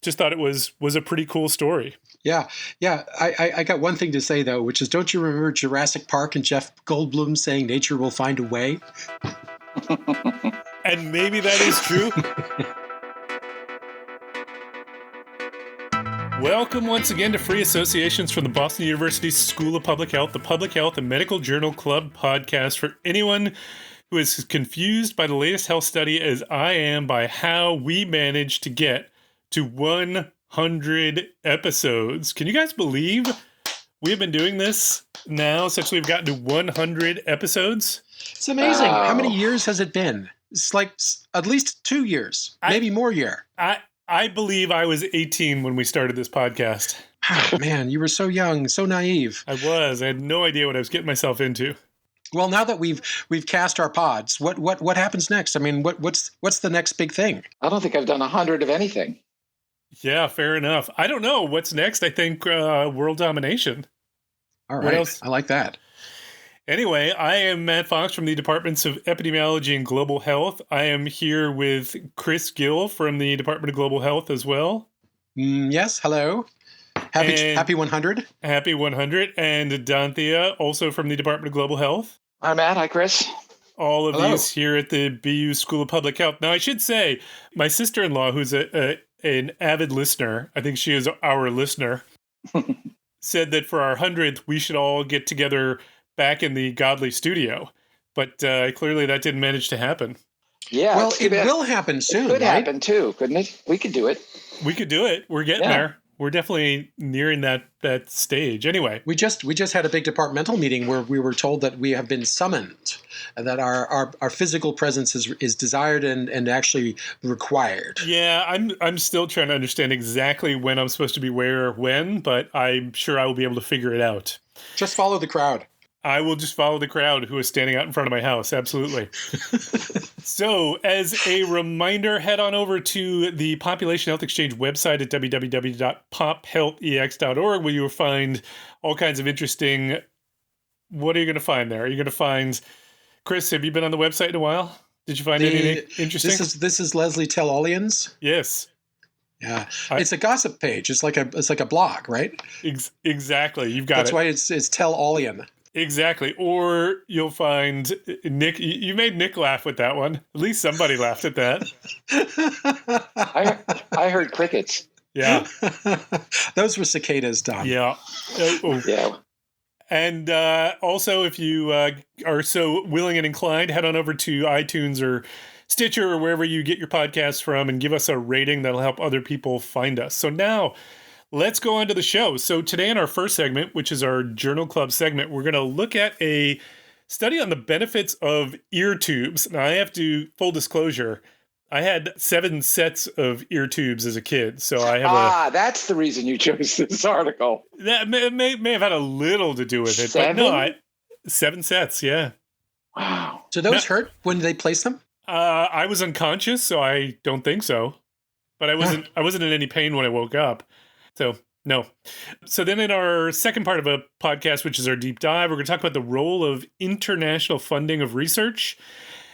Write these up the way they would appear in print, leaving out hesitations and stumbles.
just thought it was a pretty cool story. Yeah. I got one thing to say, though, which is, don't you remember Jurassic Park and Jeff Goldblum saying nature will find a way? And maybe that is true. Welcome once again to Free Associations from the Boston University School of Public Health, the Public Health and Medical Journal Club podcast for anyone who is confused by the latest health study as I am by how we managed to get to 100 episodes. Can you guys believe we have been doing this now since we've gotten to 100 episodes? It's amazing. How many years has it been? It's like at least 2 years, maybe more year. I believe I was 18 when we started this podcast. Oh, man, you were so young, so naive. I was. I had no idea what I was getting myself into. Well, now that we've cast our pods, what happens next? I mean, what's the next big thing? I don't think I've done 100 of anything. Yeah, fair enough. I don't know. What's next? I think world domination. All right. I like that. Anyway, I am Matt Fox from the Departments of Epidemiology and Global Health. I am here with Chris Gill from the Department of Global Health as well. Yes, hello. Happy 100. Happy 100. And Danthea, also from the Department of Global Health. Hi, Matt. Hi, Chris. All of these here at the BU School of Public Health. Now, I should say, my sister-in-law, who's an avid listener, I think she is our listener, said that for our 100th, we should all get together back in the Godly studio. But clearly that didn't manage to happen. Yeah. Well, it will happen soon, It could right? happen too, couldn't it? We could do it. We could do it. We're getting there. We're definitely nearing that stage. Anyway. We just had a big departmental meeting where we were told that we have been summoned, and that our physical presence is desired and actually required. Yeah, I'm still trying to understand exactly when I'm supposed to be where or when, but I'm sure I will be able to figure it out. Just follow the crowd. I will just follow the crowd who is standing out in front of my house. Absolutely. So, as a reminder, head on over to the Population Health Exchange website at www.pophealthex.org, where you will find all kinds of interesting... What are you going to find there? Are you going to find... Chris, have you been on the website in a while? Did you find anything interesting? This is Leslie Tell-Allian's? Yes. Yeah, it's a gossip page. It's like a blog, right? Exactly. You've got That's why it's Tell-Allian. Exactly. Or you'll find Nick. You made Nick laugh with that one. At least somebody laughed at that. I heard crickets. Yeah. Those were cicadas, Don. Yeah. Yeah. And also, if you are so willing and inclined, head on over to iTunes or Stitcher or wherever you get your podcasts from and give us a rating that'll help other people find us. So now... let's go on to the show. So today in our first segment, which is our Journal Club segment, we're going to look at a study on the benefits of ear tubes. Now, I have to, full disclosure, I had 7 sets of ear tubes as a kid. So I have that's the reason you chose this article. That may have had a little to do with it. 7? But no, 7 sets, yeah. Wow. So those hurt when they place them? I was unconscious, so I don't think so. But I wasn't in any pain when I woke up. So, no. So then in our second part of a podcast, which is our deep dive, we're going to talk about the role of international funding of research.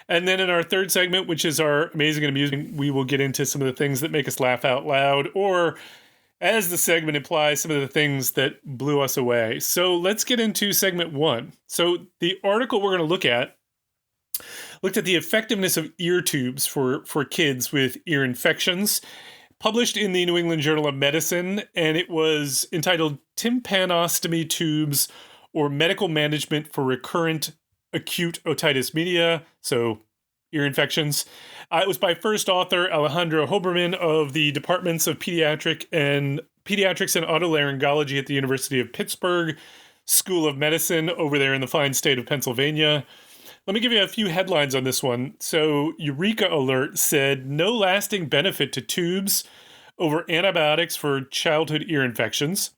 And then in our third segment, which is our amazing and amusing, we will get into some of the things that make us laugh out loud, or as the segment implies, some of the things that blew us away. So let's get into segment 1. So the article we're going to look at looked at the effectiveness of ear tubes for kids with ear infections, published in the New England Journal of Medicine, and it was entitled Tympanostomy Tubes or Medical Management for Recurrent Acute Otitis Media, so ear infections. It was by first author Alejandro Hoberman of the Departments of Pediatrics and Otolaryngology at the University of Pittsburgh School of Medicine over there in the fine state of Pennsylvania. Let me give you a few headlines on this one. So, Eureka Alert said, no lasting benefit to tubes over antibiotics for childhood ear infections.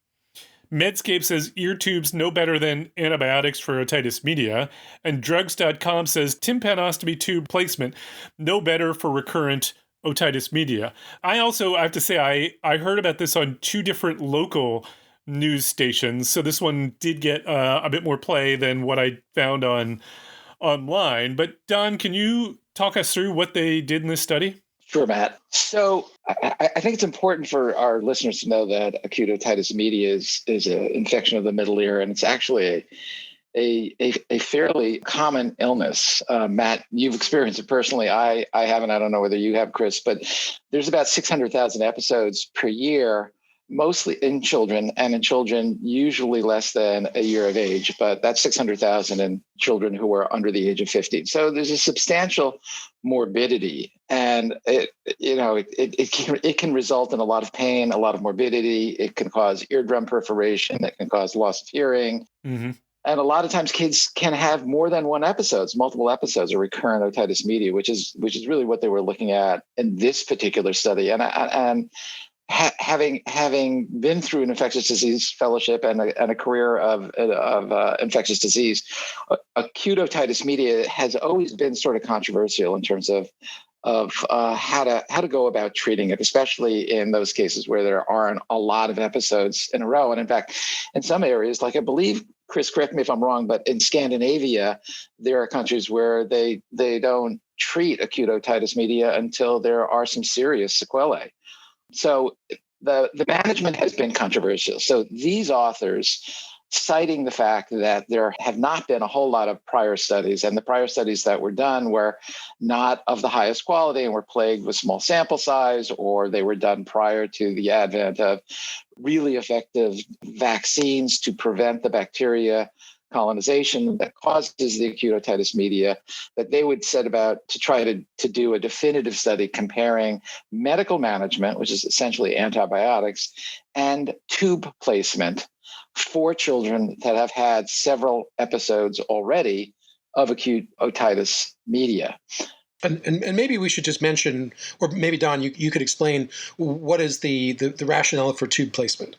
Medscape says ear tubes no better than antibiotics for otitis media. And drugs.com says tympanostomy tube placement no better for recurrent otitis media. I have to say, I heard about this on 2 different local news stations. So this one did get a bit more play than what I found online. But Don, can you talk us through what they did in this study? Sure, Matt. So I think it's important for our listeners to know that acute otitis media is an infection of the middle ear, and it's actually a fairly common illness. Matt, you've experienced it personally. I haven't. I don't know whether you have, Chris, but there's about 600,000 episodes per year, mostly in children, and in children usually less than a year of age, but that's 600,000 in children who are under the age of 15. So there's a substantial morbidity, and it can result in a lot of pain, a lot of morbidity. It can cause eardrum perforation. It can cause loss of hearing. Mm-hmm. And a lot of times kids can have more than multiple episodes of recurrent otitis media, which is really what they were looking at in this particular study. And having been through an infectious disease fellowship and a career of infectious disease, acute otitis media has always been sort of controversial in terms of how to go about treating it, especially in those cases where there aren't a lot of episodes in a row. And in fact, in some areas, like I believe, Chris, correct me if I'm wrong, but in Scandinavia, there are countries where they don't treat acute otitis media until there are some serious sequelae. So the management has been controversial. So these authors, citing the fact that there have not been a whole lot of prior studies, and the prior studies that were done were not of the highest quality and were plagued with small sample size, or they were done prior to the advent of really effective vaccines to prevent the bacteria colonization that causes the acute otitis media, that they would set about to try to do a definitive study comparing medical management, which is essentially antibiotics, and tube placement for children that have had several episodes already of acute otitis media. And maybe we should just mention, or maybe Don, you could explain what is the rationale for tube placement.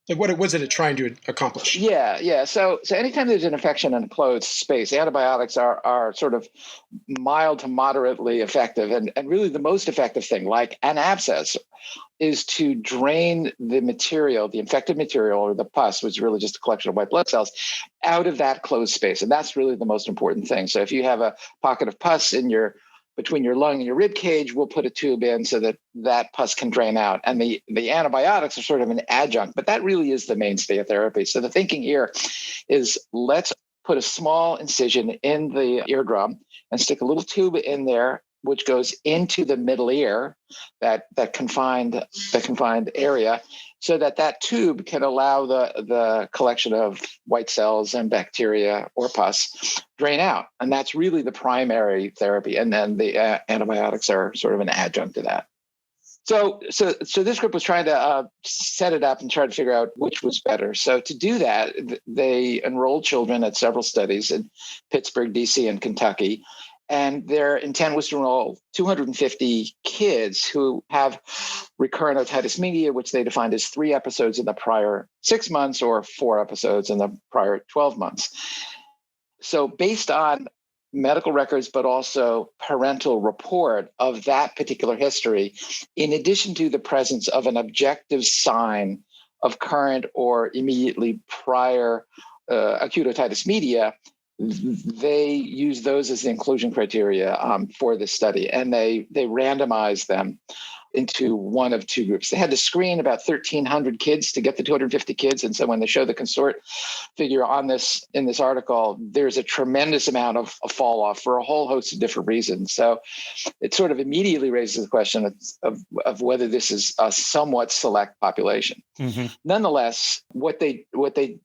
Like what was it trying to accomplish? Yeah. So anytime there's an infection in a closed space, antibiotics are sort of mild to moderately effective. And really the most effective thing, like an abscess, is to drain the material, the infected material, or the pus, which is really just a collection of white blood cells, out of that closed space. And that's really the most important thing. So if you have a pocket of pus between your lung and your rib cage, we'll put a tube in so that pus can drain out. And the antibiotics are sort of an adjunct, but that really is the mainstay of therapy. So the thinking here is, let's put a small incision in the eardrum and stick a little tube in there, which goes into the middle ear, that confined area, so that tube can allow the collection of white cells and bacteria or pus drain out. And that's really the primary therapy. And then the antibiotics are sort of an adjunct to that. So this group was trying to set it up and try to figure out which was better. So to do that, they enrolled children at several studies in Pittsburgh, DC, and Kentucky. And their intent was to enroll 250 kids who have recurrent otitis media, which they defined as 3 episodes in the prior 6 months or 4 episodes in the prior 12 months. So based on medical records, but also parental report of that particular history, in addition to the presence of an objective sign of current or immediately prior acute otitis media, they use those as the inclusion criteria for this study, and they randomized them into one of 2 groups. They had to screen about 1,300 kids to get the 250 kids. And so when they show the consort figure in this article, there's a tremendous amount of fall off for a whole host of different reasons. So it sort of immediately raises the question of whether this is a somewhat select population. Mm-hmm. Nonetheless, what they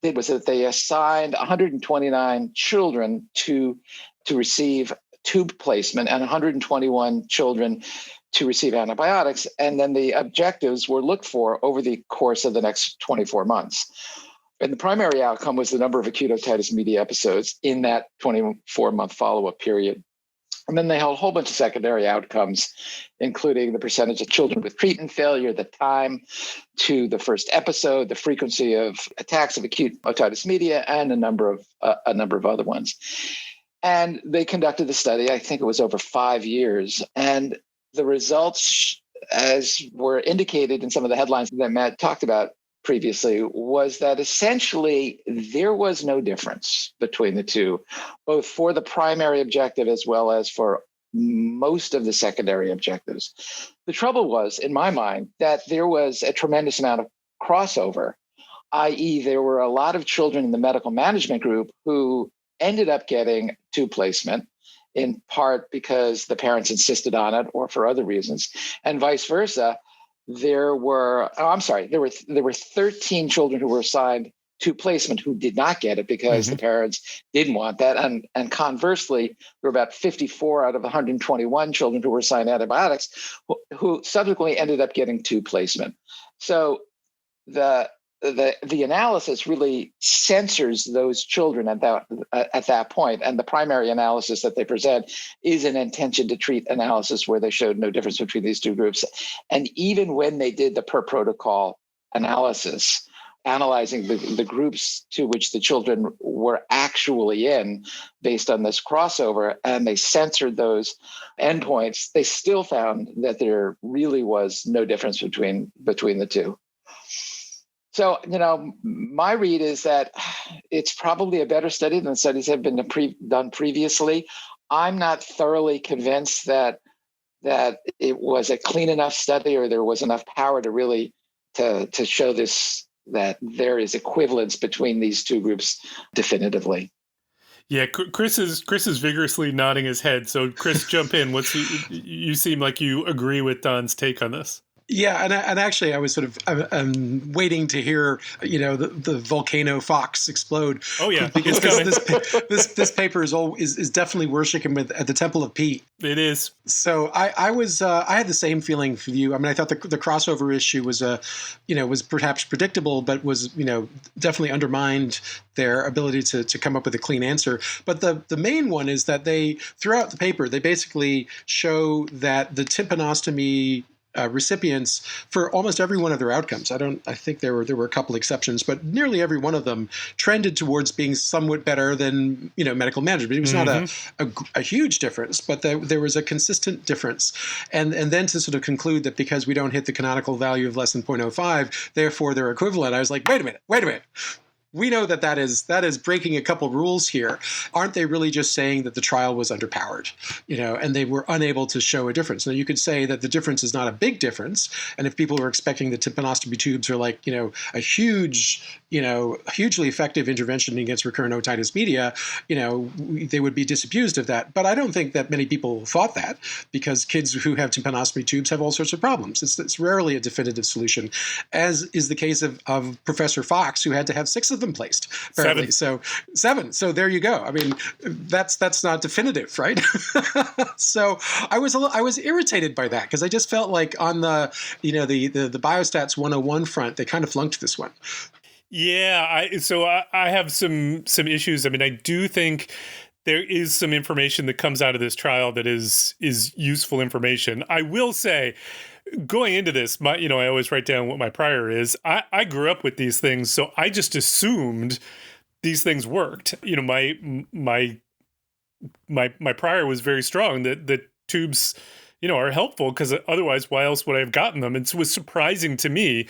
did was that they assigned 129 children to receive tube placement and 121 children to receive antibiotics. And then the objectives were looked for over the course of the next 24 months. And the primary outcome was the number of acute otitis media episodes in that 24-month follow-up period. And then they held a whole bunch of secondary outcomes, including the percentage of children with treatment failure, the time to the first episode, the frequency of attacks of acute otitis media, and a number of other ones. And they conducted the study. I think it was over 5 years. And the results, as were indicated in some of the headlines that Matt talked about previously, was that essentially there was no difference between the two, both for the primary objective as well as for most of the secondary objectives. The trouble was, in my mind, that there was a tremendous amount of crossover, i.e., there were a lot of children in the medical management group who ended up getting tube placement, in part because the parents insisted on it or for other reasons, and vice versa. There were 13 children who were assigned tube placement who did not get it because the parents didn't want that. And conversely, there were about 54 out of 121 children who were assigned antibiotics who subsequently ended up getting tube placement. So the analysis really censors those children at that point, and the primary analysis that they present is an intention to treat analysis where they showed no difference between these two groups. And even when they did the per protocol analysis, analyzing the groups to which the children were actually in based on this crossover, and they censored those endpoints, they still found that there really was no difference between the two. So, my read is that it's probably a better study than studies have been done previously. I'm not thoroughly convinced that it was a clean enough study or there was enough power to really to show this, that there is equivalence between these two groups definitively. Yeah, Chris is vigorously nodding his head. So, Chris, jump in. You seem like you agree with Don's take on this. Yeah, and actually, I was sort of waiting to hear, the volcano fox explode. Oh yeah, because this paper is definitely worshiping at the Temple of Pete. It is. So I had the same feeling for you. I mean, I thought the crossover issue was was perhaps predictable, but was definitely undermined their ability to come up with a clean answer. But the main one is that throughout the paper they basically show that the tympanostomy recipients, for almost every one of their outcomes, I think there were a couple exceptions, but nearly every one of them trended towards being somewhat better than medical management. It was not a huge difference, but there was a consistent difference. And then to sort of conclude that because we don't hit the canonical value of less than 0.05, therefore they're equivalent. I was like, wait a minute. We know that is breaking a couple rules here. Aren't they really just saying that the trial was underpowered, and they were unable to show a difference? Now, you could say that the difference is not a big difference, and if people are expecting that tympanostomy tubes are like, a huge, hugely effective intervention against recurrent otitis media, they would be disabused of that. But I don't think that many people thought that, because kids who have tympanostomy tubes have all sorts of problems. It's rarely a definitive solution, as is the case of Professor Fox, who had to have 6 of them placed, apparently. 7. So there you go. I mean, that's not definitive, right? So I was irritated by that, because I just felt like on the the Biostats 101 front, they kind of flunked this one. Yeah, I have some issues. I mean, I do think there is some information that comes out of this trial that is useful information. I will say, going into this, I always write down what my prior is. I grew up with these things, so I just assumed these things worked. My prior was very strong that tubes, are helpful, because otherwise, why else would I have gotten them? It was surprising to me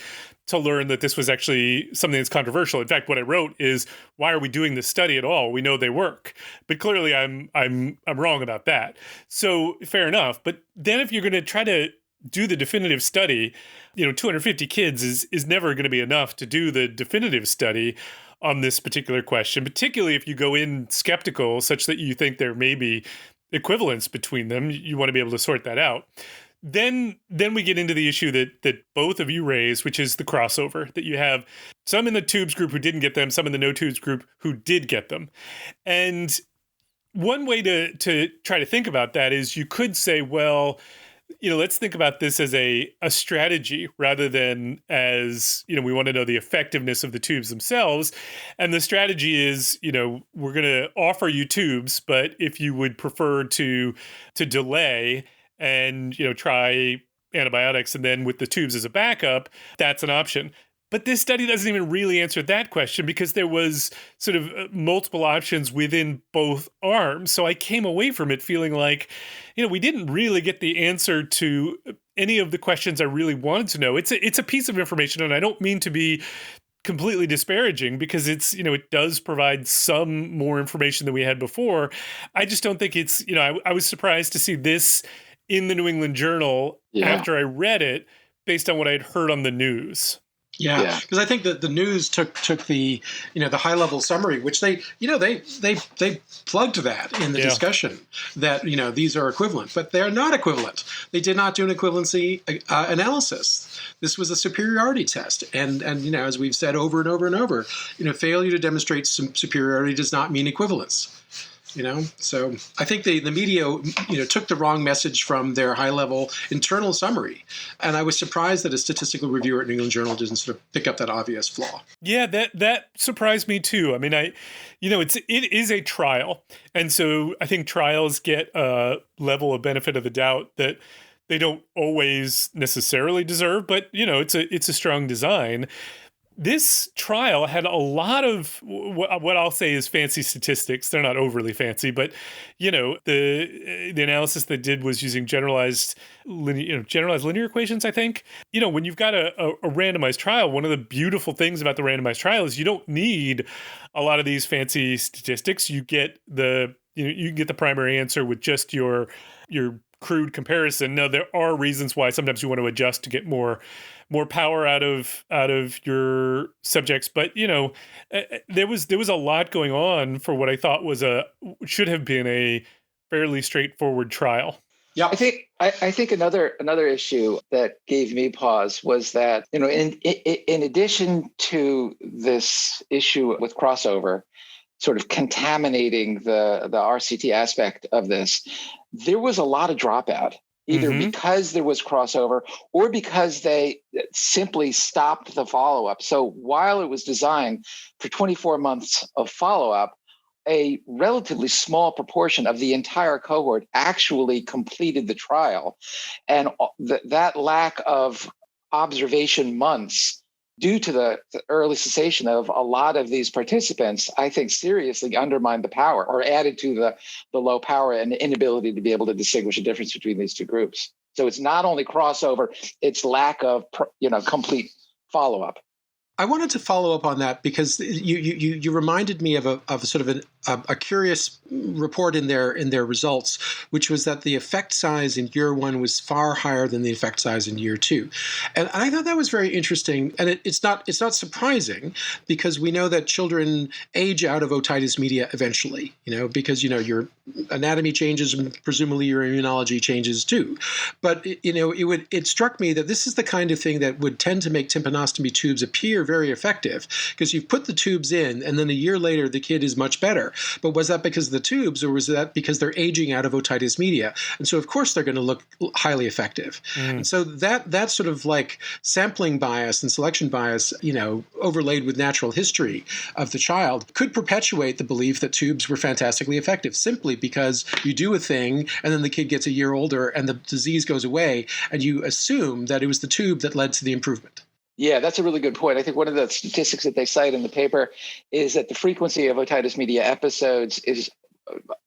to learn that this was actually something that's controversial. In fact, what I wrote is, why are we doing this study at all? We know they work. But clearly I'm wrong about that. So fair enough. But then if you're going to try to do the definitive study, 250 kids is never going to be enough to do the definitive study on this particular question, particularly if you go in skeptical such that you think there may be equivalence between them. You want to be able to sort that out. Then we get into the issue that both of you raised, which is the crossover, that you have some in the tubes group who didn't get them, some in the no tubes group who did get them. And one way to try to think about that is you could say, well, let's think about this as a strategy rather than as, we want to know the effectiveness of the tubes themselves. And the strategy is, we're going to offer you tubes, but if you would prefer to delay and, try antibiotics and then with the tubes as a backup, that's an option. But this study doesn't even really answer that question, because there was sort of multiple options within both arms. So I came away from it feeling like, we didn't really get the answer to any of the questions I really wanted to know. It's a piece of information, and I don't mean to be completely disparaging because it's, it does provide some more information than we had before. I just don't think it's, I was surprised to see this in the New England Journal after I read it based on what I'd heard on the news. Yeah, because I think that the news took the the high level summary, which they plugged that in the discussion that these are equivalent, but they're not equivalent. They did not do an equivalency analysis. This was a superiority test, and as we've said over and over and over, failure to demonstrate some superiority does not mean equivalence. So I think the media, took the wrong message from their high-level internal summary. And I was surprised that a statistical reviewer at New England Journal didn't sort of pick up that obvious flaw. Yeah, that surprised me too. I mean, it is a trial. And so I think trials get a level of benefit of the doubt that they don't always necessarily deserve, but it's a strong design. This trial had a lot of what I'll say is fancy statistics. They're not overly fancy, but the analysis they did was using generalized linear equations. I think when you've got a randomized trial, one of the beautiful things about the randomized trial is you don't need a lot of these fancy statistics. You get you can get the primary answer with just your crude comparison. Now there are reasons why sometimes you want to adjust to get more power out of your subjects, but there was a lot going on for what I thought should have been a fairly straightforward trial. Yeah, I think another issue that gave me pause was that in addition to this issue with crossover, sort of contaminating the RCT aspect of this, there was a lot of dropout. Either because there was crossover or because they simply stopped the follow-up. So while it was designed for 24 months of follow-up, a relatively small proportion of the entire cohort actually completed the trial. And that lack of observation months due to the early cessation of a lot of these participants, I think seriously undermined the power or added to the low power and inability to be able to distinguish a difference between these two groups. So it's not only crossover, it's lack of complete follow-up. I wanted to follow up on that because you reminded me of a sort of a curious report in their results, which was that the effect size in year one was far higher than the effect size in year two, and I thought that was very interesting. And it's not surprising because we know that children age out of otitis media eventually. Because your anatomy changes and presumably your immunology changes too. But it struck me that this is the kind of thing that would tend to make tympanostomy tubes appear very effective because you've put the tubes in and then a year later the kid is much better. But was that because of the tubes or was that because they're aging out of otitis media? And so of course they're going to look highly effective. And so that sort of like sampling bias and selection bias, overlaid with natural history of the child could perpetuate the belief that tubes were fantastically effective simply because you do a thing and then the kid gets a year older and the disease goes away and you assume that it was the tube that led to the improvement. Yeah, that's a really good point. I think one of the statistics that they cite in the paper is that the frequency of otitis media episodes is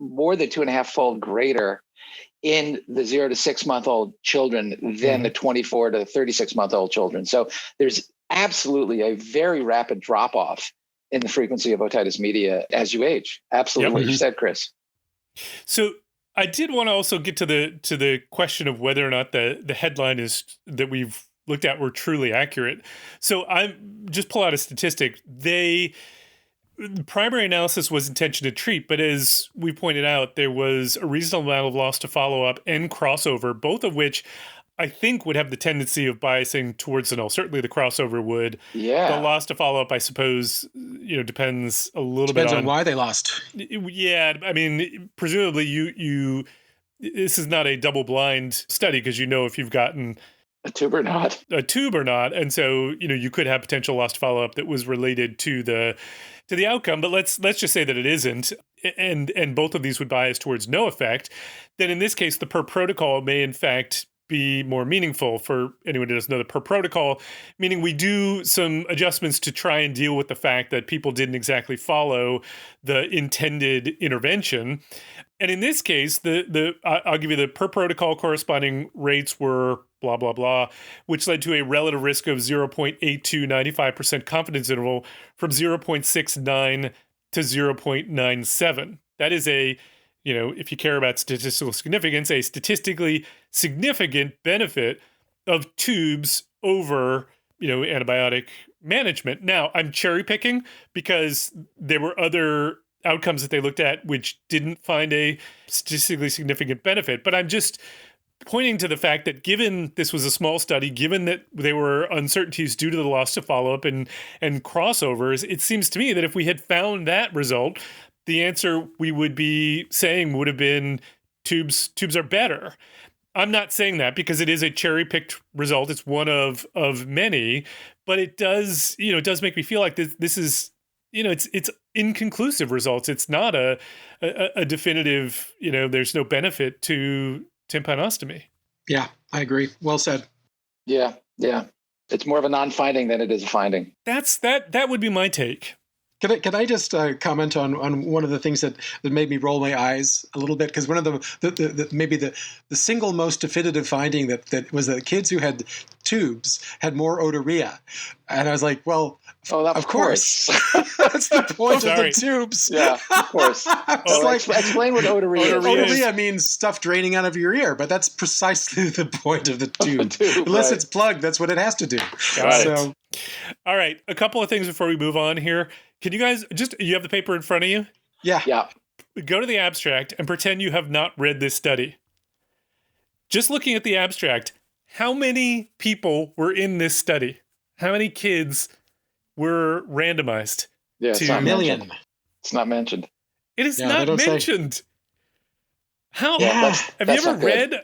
more than 2.5-fold greater in the 0 to 6 month old children than the 24 to 36 month old children. So there's absolutely a very rapid drop off in the frequency of otitis media as you age. Absolutely, what you said, Chris. So I did want to also get to the question of whether or not the headline is that we've looked at were truly accurate. So I just pull out a statistic. The primary analysis was intention to treat, but as we pointed out, there was a reasonable amount of loss to follow-up and crossover, both of which I think would have the tendency of biasing towards the null. Certainly the crossover would. Yeah. The loss to follow-up, I suppose, depends a little Depends bit on why they lost. Yeah. I mean, presumably this is not a double-blind study because if you've gotten a tube or not. And so, you could have potential loss to follow-up that was related to the outcome, but let's just say that it isn't, and both of these would bias towards no effect. Then in this case, the per protocol may in fact be more meaningful for anyone who doesn't know the per protocol, meaning we do some adjustments to try and deal with the fact that people didn't exactly follow the intended intervention. And in this case, I'll give you the per protocol corresponding rates were blah, blah, blah, which led to a relative risk of 0.82 95% confidence interval from 0.69 to 0.97. That is if you care about statistical significance, a statistically significant benefit of tubes over, antibiotic management. Now, I'm cherry picking because there were other outcomes that they looked at which didn't find a statistically significant benefit. But I'm just pointing to the fact that given this was a small study, given that there were uncertainties due to the loss to follow-up and crossovers, it seems to me that if we had found that result, the answer we would be saying would have been tubes are better. I'm not saying that because it is a cherry-picked result. It's one of many, but it does make me feel like this is, it's inconclusive results. It's not a definitive, there's no benefit to tympanostomy. Yeah, I agree. Well said. Yeah. It's more of a non-finding than it is a finding. That would be my take. Can I just comment on one of the things that made me roll my eyes a little bit? Because one of maybe the single most definitive finding that was that kids who had tubes had more otorrhea, and I was like, well, of course. That's the point of the tubes. Yeah, of course. Explain what otorrhea is. Otorrhea means stuff draining out of your ear, but that's precisely the point of the tube. Unless it's plugged, that's what it has to do. So, all right, a couple of things before we move on here. Can you guys you have the paper in front of you? Yeah. Go to the abstract and pretend you have not read this study. Just looking at the abstract, how many people were in this study? How many kids were randomized? Yeah, it's not million. It's not mentioned. It is not mentioned. How? Yeah, have you ever read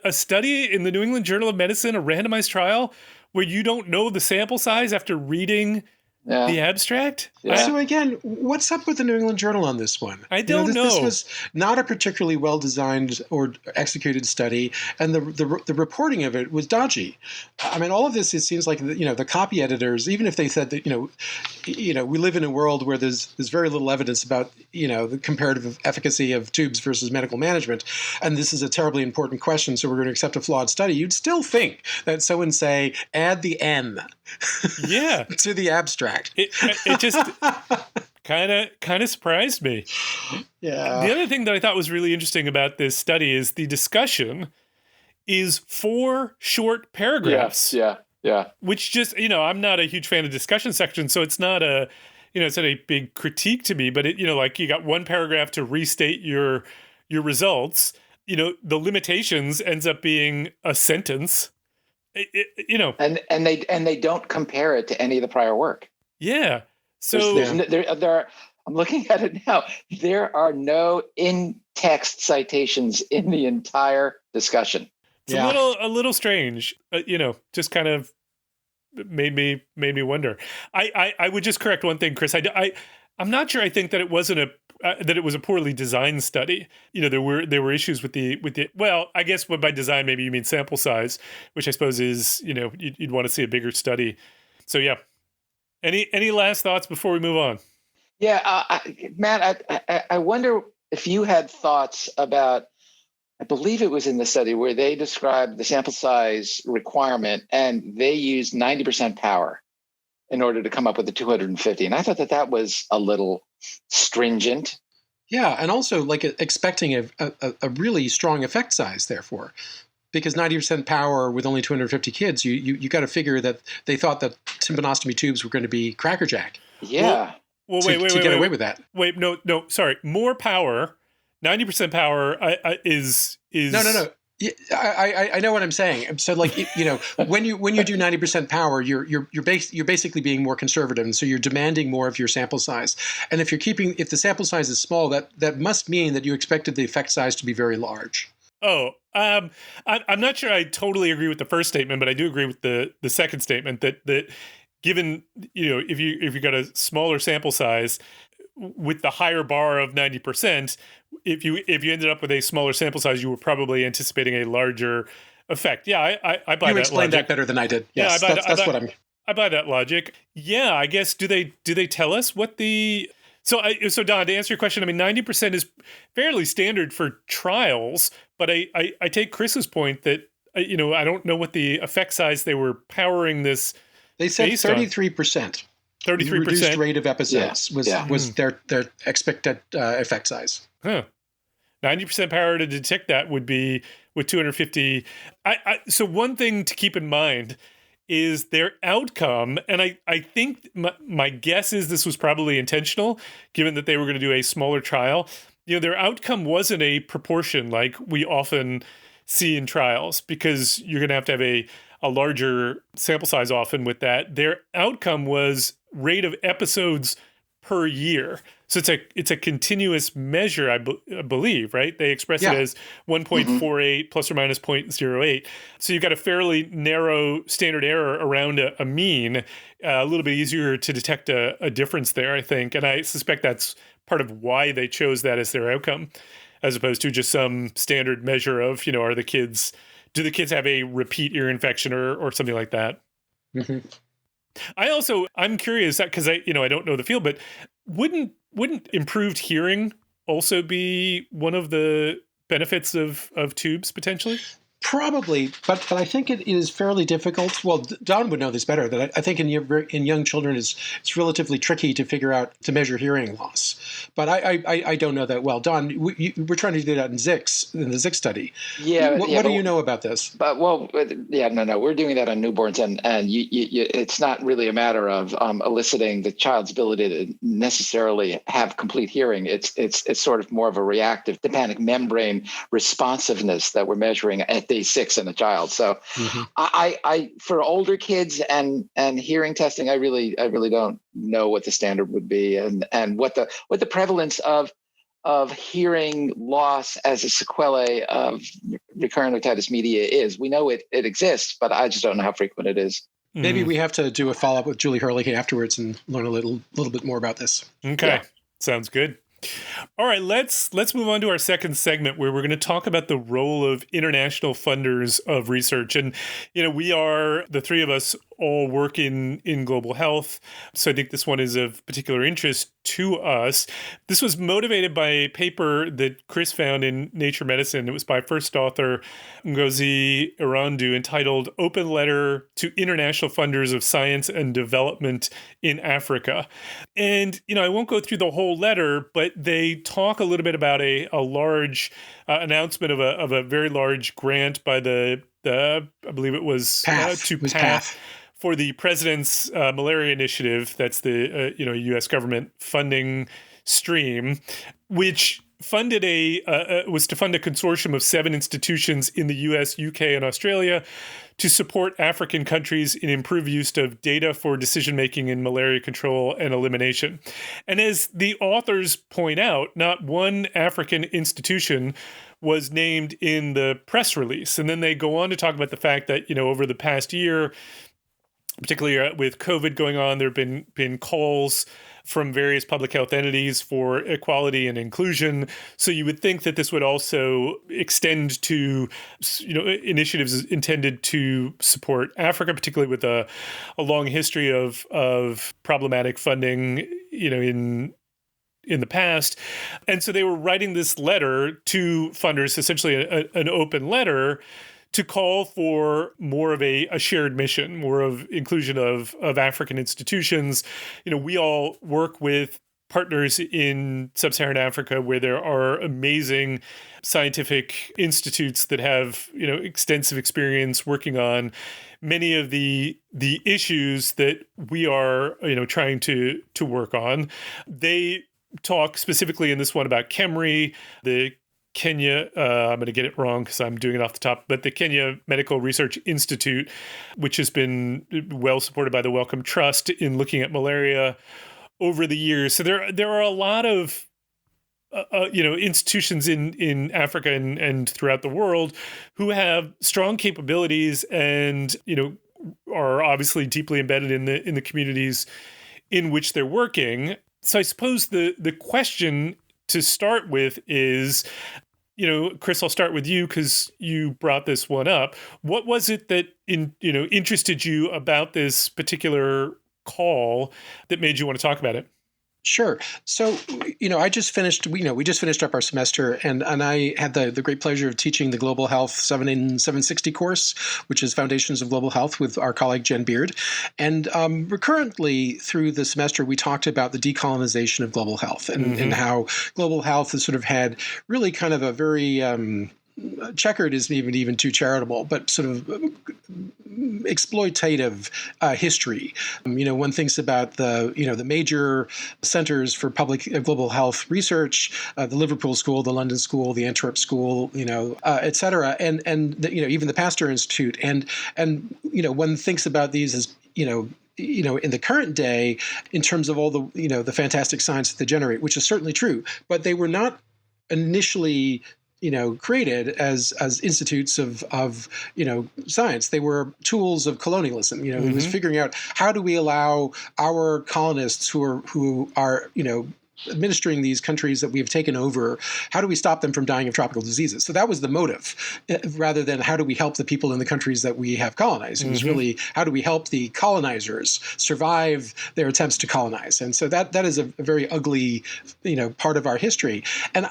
a study in the New England Journal of Medicine, a randomized trial, where you don't know the sample size after reading the abstract? Yeah. So again, what's up with the New England Journal on this one? I don't know. This was not a particularly well-designed or executed study, and the reporting of it was dodgy. I mean, all of this, it seems like the copy editors, even if they said that we live in a world where there's very little evidence about the comparative efficacy of tubes versus medical management, and this is a terribly important question, so we're going to accept a flawed study. You'd still think that someone say add the N, to the abstract. It just kind of surprised me. Yeah. The other thing that I thought was really interesting about this study is the discussion is 4 short paragraphs. Yeah. Which just, I'm not a huge fan of discussion sections, so it's not it's not a big critique to me, but it, like you got 1 paragraph to restate your results. The limitations ends up being a sentence. And they don't compare it to any of the prior work. Yeah. So I'm looking at it now. There are no in-text citations in the entire discussion. It's a little strange. Just kind of made me wonder. I would just correct one thing, Chris. I'm not sure. I think that it wasn't that it was a poorly designed study. There were issues with the. Well, I guess by design maybe you mean sample size, which I suppose is you'd want to see a bigger study. So yeah. Any last thoughts before we move on? Yeah, Matt, I wonder if you had thoughts about, I believe it was in the study where they described the sample size requirement and they used 90% power in order to come up with the 250. And I thought that was a little stringent. Yeah, and also like expecting a really strong effect size, therefore. Because 90% power with only 250 kids, you got to figure that they thought that tympanostomy tubes were going to be crackerjack. Yeah. Well, wait, to get away with that. Wait, no, sorry. More power, 90% power is. No. I know what I'm saying. So, like, when you do 90% power, you're basically being more conservative, and so you're demanding more of your sample size. And if the sample size is small, that must mean that you expected the effect size to be very large. Oh, I'm not sure I totally agree with the first statement, but I do agree with the second statement that given, if you got a smaller sample size, with the higher bar of 90%, if you ended up with a smaller sample size, you were probably anticipating a larger effect. Yeah, I buy You that explained logic. that better than I did. Yeah, Yes, that's what I'm. I buy that logic. Yeah, I guess do they tell us what the so Don, to answer your question, I mean 90% is fairly standard for trials, but I take Chris's point that I don't know what the effect size they were powering this. They said based on. 33%. 33%? Reduced rate of episodes was their expected effect size. Huh. 90% power to detect that would be with 250. So one thing to keep in mind is their outcome, and I think my guess is this was probably intentional, given that they were going to do a smaller trial. Their outcome wasn't a proportion like we often see in trials, because you're going to have a larger sample size often with that. Their outcome was rate of episodes per year. So it's a continuous measure, I believe, right? They express it as 1.48 plus or minus 0.08. So you've got a fairly narrow standard error around a mean, a little bit easier to detect a difference there, I think. And I suspect that's part of why they chose that as their outcome, as opposed to just some standard measure of, do the kids have a repeat ear infection or something like that? Mm-hmm. I'm curious because I don't know the field, but wouldn't improved hearing also be one of the benefits of tubes potentially? Probably, but I think it is fairly difficult. Well, Don would know this better. That I think in young children it's relatively tricky to figure out to measure hearing loss. But I don't know that well. Don, we're trying to do that in the Zix study. Yeah. What do you know about this? No, we're doing that on newborns, and it's not really a matter of eliciting the child's ability to necessarily have complete hearing. It's sort of more of a reactive tympanic membrane responsiveness that we're measuring at day 6 in a child. So I for older kids and hearing testing, I really don't know what the standard would be and what the prevalence of hearing loss as a sequelae of recurrent otitis media is. We know it exists, but I just don't know how frequent it is. Maybe we have to do a follow-up with Julie Hurley afterwards and learn a little bit more about this. Okay. Sounds good. All right, let's move on to our second segment, where we're going to talk about the role of international funders of research. And, we are, the three of us, all work in global health. So I think this one is of particular interest to us. This was motivated by a paper that Chris found in Nature Medicine. It was by first author Ngozi Irandu, entitled Open Letter to International Funders of Science and Development in Africa. And, I won't go through the whole letter, but they talk a little bit about a large announcement of a very large grant by the I believe it was PATH for the President's Malaria Initiative. That's the U.S. government funding stream, which funded was to fund a consortium of 7 institutions in the U.S., U.K., and Australia to support African countries in improved use of data for decision-making in malaria control and elimination. And as the authors point out, not one African institution was named in the press release. And then they go on to talk about the fact that, over the past year, particularly with COVID going on, there have been calls from various public health entities for equality and inclusion. So you would think that this would also extend to, initiatives intended to support Africa, particularly with a long history of problematic funding, in the past. And so they were writing this letter to funders, essentially an open letter, to call for more of a shared mission, more of inclusion of African institutions. We all work with partners in sub-Saharan Africa where there are amazing scientific institutes that have, extensive experience working on many of the issues that we are, trying to work on. They talk specifically in this one about KEMRI, the Kenya, I'm going to get it wrong because I'm doing it off the top, but the Kenya Medical Research Institute, which has been well supported by the Wellcome Trust in looking at malaria over the years. So there are a lot of institutions in Africa and throughout the world who have strong capabilities and are obviously deeply embedded in the communities in which they're working. So I suppose the question to start with is, Chris, I'll start with you because you brought this one up. What was it that interested you about this particular call that made you want to talk about it? Sure. So, I just finished, we just finished up our semester, and I had the great pleasure of teaching the Global Health 7 in 760 course, which is Foundations of Global Health, with our colleague Jen Beard. And recurrently through the semester, we talked about the decolonization of global health and how global health has sort of had really kind of a very checkered is even too charitable, but sort of exploitative history. One thinks about the major centers for public global health research, the Liverpool School, the London School, the Antwerp School, et cetera, and even the Pasteur Institute, and one thinks about these as in the current day, in terms of all the fantastic science that they generate, which is certainly true, but they were not initially created as institutes of science. They were tools of colonialism. It was figuring out, how do we allow our colonists who are administering these countries that we have taken over, how do we stop them from dying of tropical diseases? So that was the motive, rather than how do we help the people in the countries that we have colonized. It was really, how do we help the colonizers survive their attempts to colonize? And so that is a very ugly, part of our history. And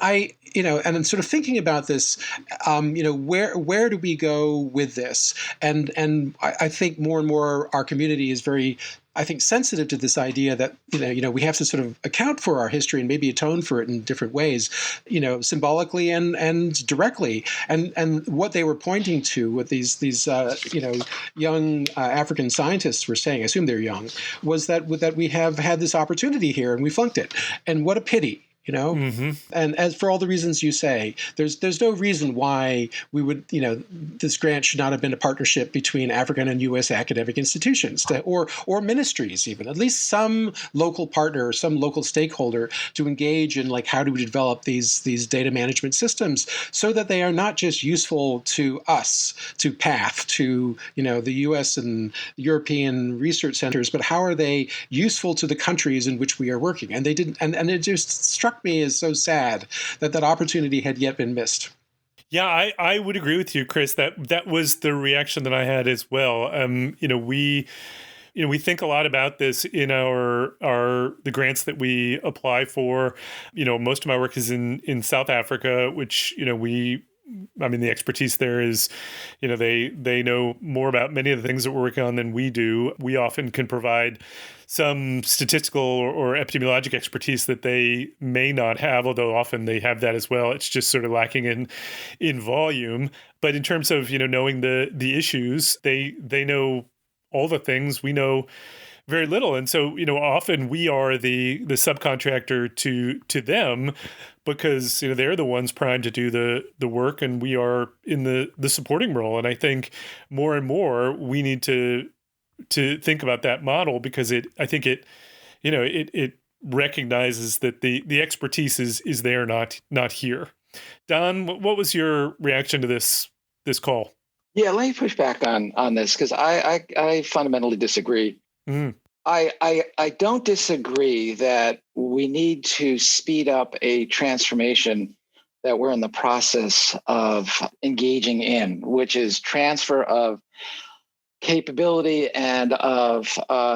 and I'm sort of thinking about this, where do we go with this? And I think more and more our community is very, I think, sensitive to this idea that we have to sort of account for our history and maybe atone for it in different ways, symbolically and directly. And what they were pointing to, what these young African scientists were saying, I assume they're young, was that we have had this opportunity here and we flunked it, and what a pity. And as for all the reasons you say, there's no reason why we would, this grant should not have been a partnership between African and U.S. academic institutions or ministries, even at least some local partner or some local stakeholder to engage in, like, how do we develop these data management systems so that they are not just useful to us, to PATH, to the U.S. and European research centers, but how are they useful to the countries in which we are working? And they didn't, and it just struck me as so sad that opportunity had yet been missed. Yeah, I would agree with you, Chris. That was the reaction that I had as well. We think a lot about this in the grants that we apply for. Most of my work is in South Africa, which the expertise there is, they know more about many of the things that we're working on than we do. We often can provide some statistical or epidemiologic expertise that they may not have, although often they have that as well. It's just sort of lacking in volume. But in terms of, knowing the issues, they know all the things. We know very little. And so, often we are the subcontractor to them, because they're the ones primed to do the work, and we are in the supporting role. And I think more and more we need to think about that model, because I think it recognizes that the expertise is there, not here. Don, what was your reaction to this call? Yeah, let me push back on this, because I fundamentally disagree. I don't disagree that we need to speed up a transformation that we're in the process of engaging in, which is transfer of capability and of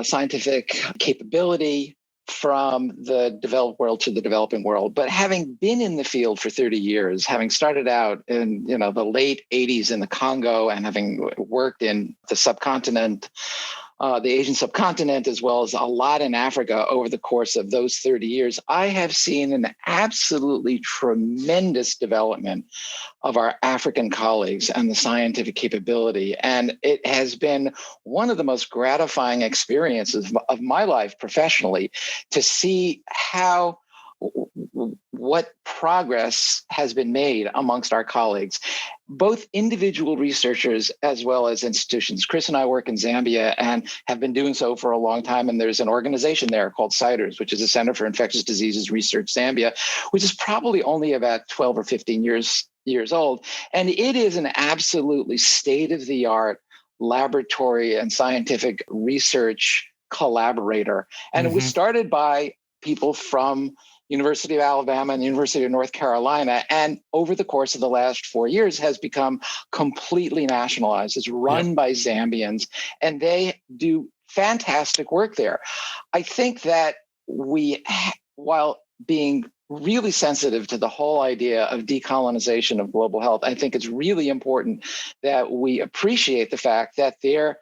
scientific capability from the developed world to the developing world. But having been in the field for 30 years, having started out in the late 80s in the Congo, and having worked in the subcontinent, the Asian subcontinent, as well as a lot in Africa over the course of those 30 years, I have seen an absolutely tremendous development of our African colleagues and the scientific capability. And it has been one of the most gratifying experiences of my life professionally to see what progress has been made amongst our colleagues, both individual researchers as well as institutions. Chris and I work in Zambia and have been doing so for a long time. And there's an organization there called CIDRS, which is a Center for Infectious Diseases Research Zambia, which is probably only about 12 or 15 years old. And it is an absolutely state-of-the-art laboratory and scientific research collaborator. And it was started by people from University of Alabama and the University of North Carolina, and over the course of the last 4 years has become completely nationalized. It's run by Zambians, and they do fantastic work there. I think that while being really sensitive to the whole idea of decolonization of global health, I think it's really important that we appreciate the fact that there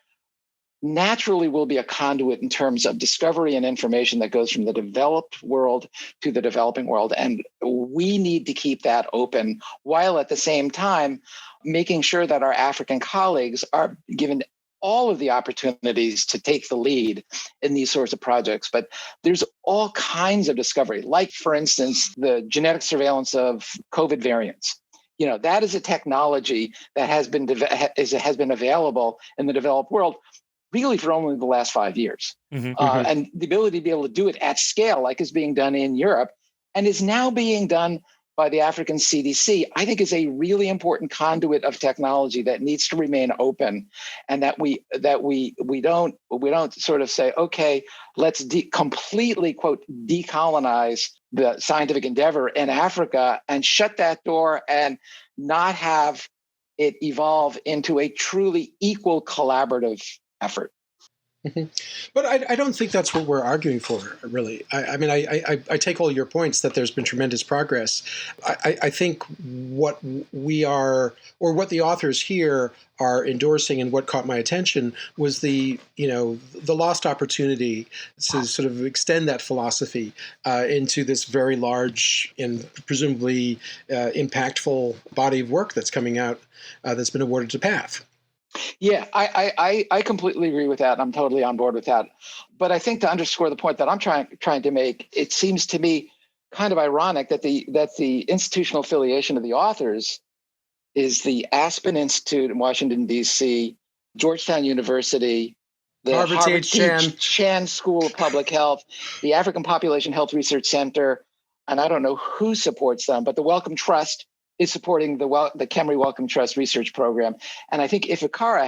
naturally will be a conduit in terms of discovery and information that goes from the developed world to the developing world. And we need to keep that open, while at the same time making sure that our African colleagues are given all of the opportunities to take the lead in these sorts of projects. But there's all kinds of discovery, like, for instance, the genetic surveillance of COVID variants. That is a technology that has been available in the developed world really for only the last 5 years. And the ability to be able to do it at scale, like is being done in Europe and is now being done by the African CDC, I think is a really important conduit of technology that needs to remain open, and that we don't sort of say, okay, let's completely, quote, decolonize the scientific endeavor in Africa and shut that door and not have it evolve into a truly equal collaborative effort. But I don't think that's what we're arguing for, really. I take all your points that there's been tremendous progress. I think what we are, or what the authors here are endorsing, and what caught my attention was the lost opportunity to sort of extend that philosophy into this very large and presumably impactful body of work that's coming out that's been awarded to PATH. Yeah, I completely agree with that. I'm totally on board with that. But I think, to underscore the point that I'm trying to make, it seems to me kind of ironic that the institutional affiliation of the authors is the Aspen Institute in Washington, D.C., Georgetown University, the Harvard T. Chan School of Public Health, the African Population Health Research Center, and I don't know who supports them, but the Wellcome Trust is supporting the Kemry Wellcome Trust Research Program. And I think Ifakara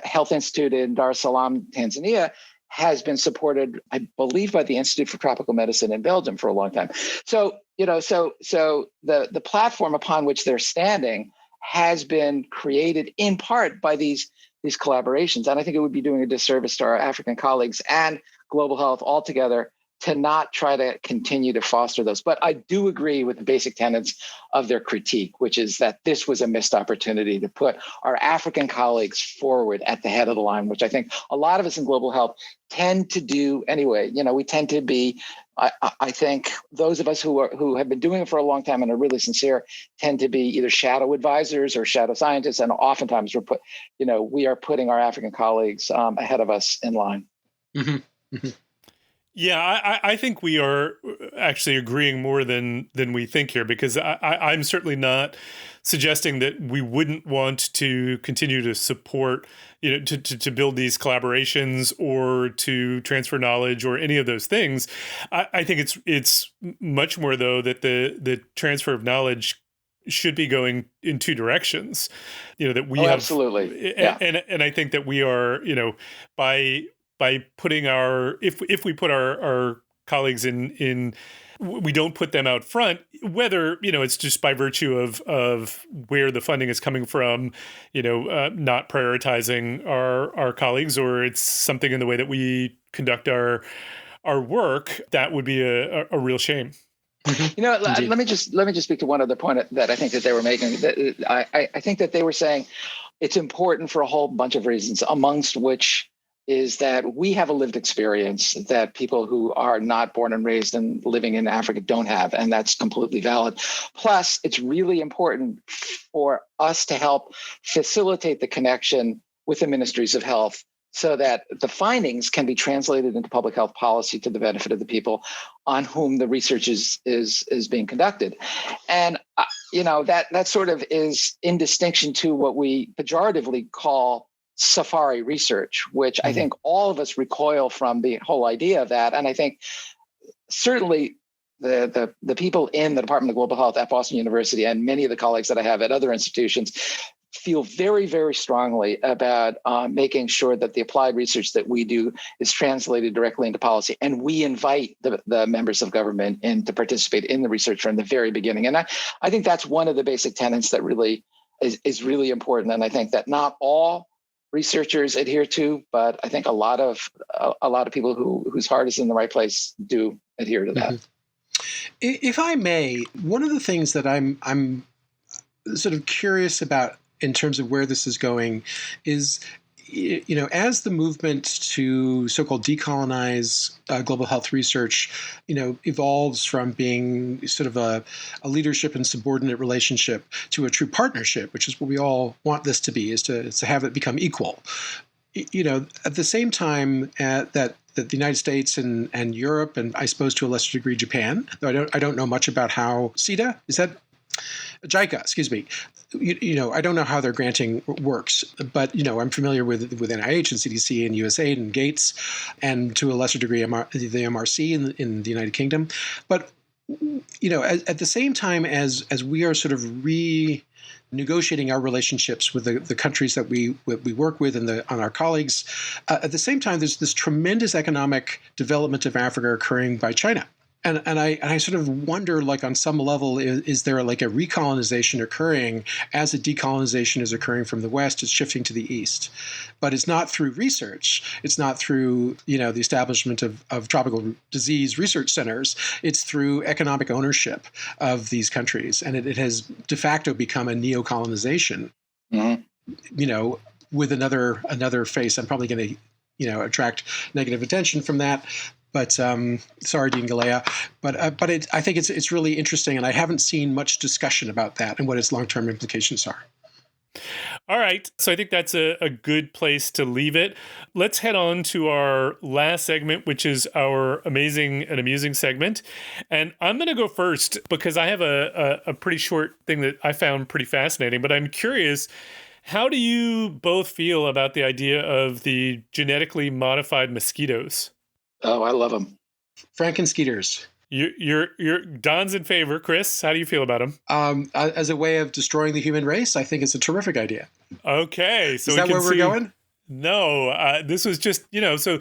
Health Institute in Dar es Salaam, Tanzania, has been supported, I believe, by the Institute for Tropical Medicine in Belgium for a long time. So, the platform upon which they're standing has been created in part by these collaborations. And I think it would be doing a disservice to our African colleagues and global health altogether to not try to continue to foster those. But I do agree with the basic tenets of their critique, which is that this was a missed opportunity to put our African colleagues forward at the head of the line, which I think a lot of us in global health tend to do anyway. We tend to be, I think those of us who have been doing it for a long time and are really sincere tend to be either shadow advisors or shadow scientists. And oftentimes we are putting our African colleagues ahead of us in line. Mm-hmm. Mm-hmm. Yeah, I think we are actually agreeing more than we think here, because I'm certainly not suggesting that we wouldn't want to continue to support, to build these collaborations or to transfer knowledge or any of those things. I think it's much more, though, that the transfer of knowledge should be going in two directions. That we have absolutely, yeah. And I think that we are, by putting if we put our colleagues in, we don't put them out front, whether, it's just by virtue of where the funding is coming from, not prioritizing our colleagues, or it's something in the way that we conduct our work, that would be a real shame. Let me just speak to one other point that I think that they were making. I think that they were saying it's important for a whole bunch of reasons, amongst which is that we have a lived experience that people who are not born and raised and living in Africa don't have, and that's completely valid. Plus, it's really important for us to help facilitate the connection with the ministries of health so that the findings can be translated into public health policy to the benefit of the people on whom the research is being conducted. And that sort of is in distinction to what we pejoratively call safari research, which I think all of us recoil from the whole idea of that. And I think certainly the people in the Department of Global Health at Boston University and many of the colleagues that I have at other institutions feel very, very strongly about making sure that the applied research that we do is translated directly into policy. And we invite the members of government in to participate in the research from the very beginning. And I think that's one of the basic tenets that really is really important. And I think that not all researchers adhere to, but I think a lot of people whose heart is in the right place do adhere to that. If I may, one of the things that I'm sort of curious about in terms of where this is going is, as the movement to so-called decolonize global health research, evolves from being sort of a leadership and subordinate relationship to a true partnership, which is what we all want this to be, is to have it become equal. At the same time that the United States and Europe, and I suppose to a lesser degree Japan, though I don't know much about how CIDA, is that JICA, excuse me. I don't know how their granting works, but I'm familiar with NIH and CDC and USAID and Gates, and to a lesser degree the MRC in the United Kingdom. But at the same time as we are sort of renegotiating our relationships with the countries that we work with and on our colleagues, at the same time there's this tremendous economic development of Africa occurring by China. And I sort of wonder, like, on some level, is there like a recolonization occurring as a decolonization is occurring from the West? It's shifting to the East. But it's not through research. It's not through, the establishment of tropical disease research centers. It's through economic ownership of these countries. And it has de facto become a neocolonization, with another face. I'm probably going to, attract negative attention from that. But sorry, Dean Galea. But I think it's really interesting, and I haven't seen much discussion about that and what its long-term implications are. All right. So I think that's a good place to leave it. Let's head on to our last segment, which is our amazing and amusing segment. And I'm going to go first because I have a pretty short thing that I found pretty fascinating. But I'm curious, how do you both feel about the idea of the genetically modified mosquitoes? Oh, I love them. Frankenskeeters. You're Don's in favor. Chris, how do you feel about them? As a way of destroying the human race, I think it's a terrific idea. Okay, so is that where we're going? No, this was just so